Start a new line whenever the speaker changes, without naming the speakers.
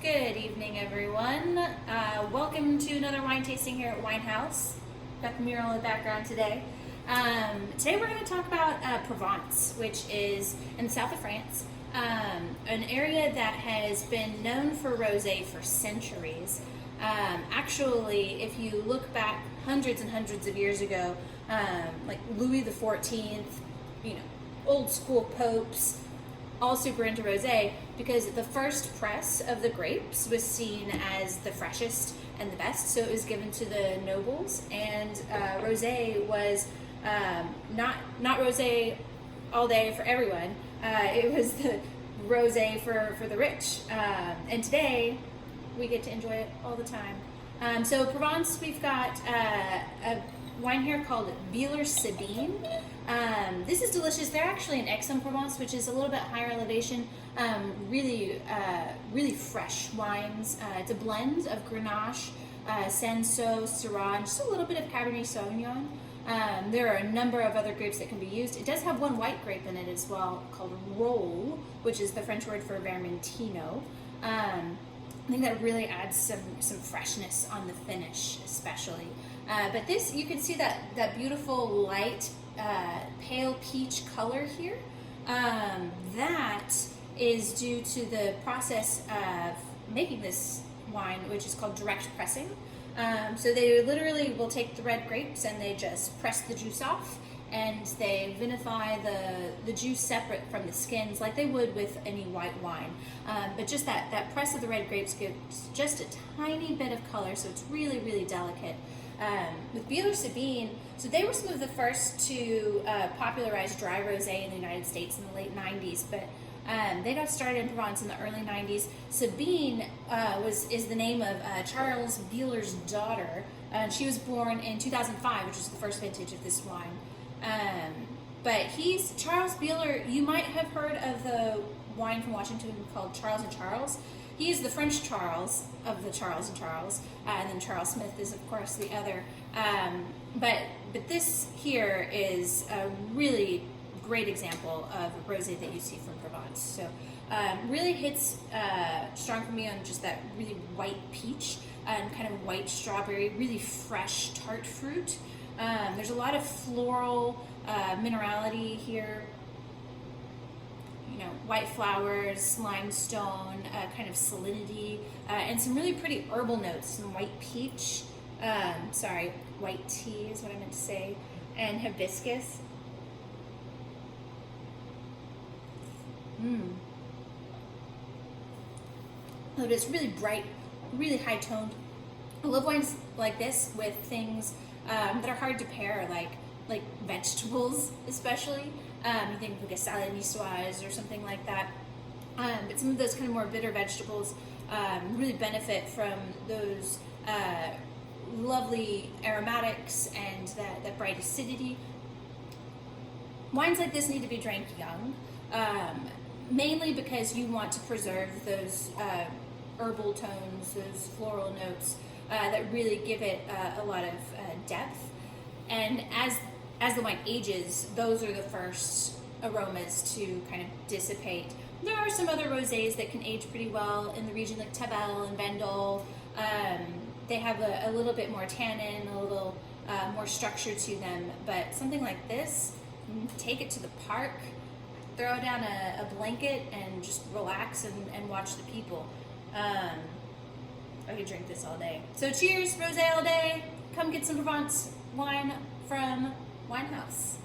Good evening, everyone. Welcome to another wine tasting here at WineHaus. Got the mural in the background today. Today we're going to talk about Provence, which is in the south of France, an area that has been known for rosé for centuries. Actually, if you look back hundreds and hundreds of years ago, like Louis the 14th, old school popes, all super into rosé because the first press of the grapes was seen as the freshest and the best, so it was given to the nobles, and rosé was not rosé all day for everyone. It was the rosé for the rich, and today we get to enjoy it all the time. So Provence, we've got a wine here called Bieler Sabine. This is delicious. They're actually in Aix-en-Provence, which is a little bit higher elevation. Really fresh wines. It's a blend of Grenache, Cinsault, Syrah, just a little bit of Cabernet Sauvignon. There are a number of other grapes that can be used. It does have one white grape in it as well, called Rolle, which is the French word for Vermentino. I think that really adds some freshness on the finish, especially. But this, you can see that beautiful light pale peach color here. That is due to the process of making this wine, which is called direct pressing. So they literally will take the red grapes and they just press the juice off, and they vinify the juice separate from the skins like they would with any white wine. But just that press of the red grapes gives just a tiny bit of color, so it's really, really delicate. With Bieler Sabine, so they were some of the first to popularize dry rosé in the United States in the late 90s, but they got started in Provence in the early 90s. Sabine is the name of Charles Bieler's daughter. She was born in 2005, which is the first vintage of this wine. But Charles Bieler, you might have heard of the wine from Washington called Charles and Charles. He is the French Charles of the Charles and Charles, and then Charles Smith is, of course, the other. But this here is a really great example of a rosé that you see from Provence. So really hits strong for me on just that really white peach and kind of white strawberry, really fresh tart fruit. There's a lot of floral minerality here. White flowers, limestone, kind of salinity, and some really pretty herbal notes, some white peach, white tea is what I meant to say, and hibiscus. But it's really bright, really high toned. I love wines like this with things that are hard to pair, like vegetables, especially. You think of like a salad niçoise or something like that. But some of those kind of more bitter vegetables really benefit from those lovely aromatics and that bright acidity. Wines like this need to be drank young, mainly because you want to preserve those herbal tones, those floral notes that really give it a lot of depth. And as the wine ages, those are the first aromas to kind of dissipate. There are some other rosés that can age pretty well in the region, like Tavel and Vendôle. They have a little bit more tannin, a little more structure to them. But something like this, take it to the park, throw down a blanket, and just relax and watch the people. I could drink this all day. So cheers, rosé all day. Come get some Provence wine from WineHaus.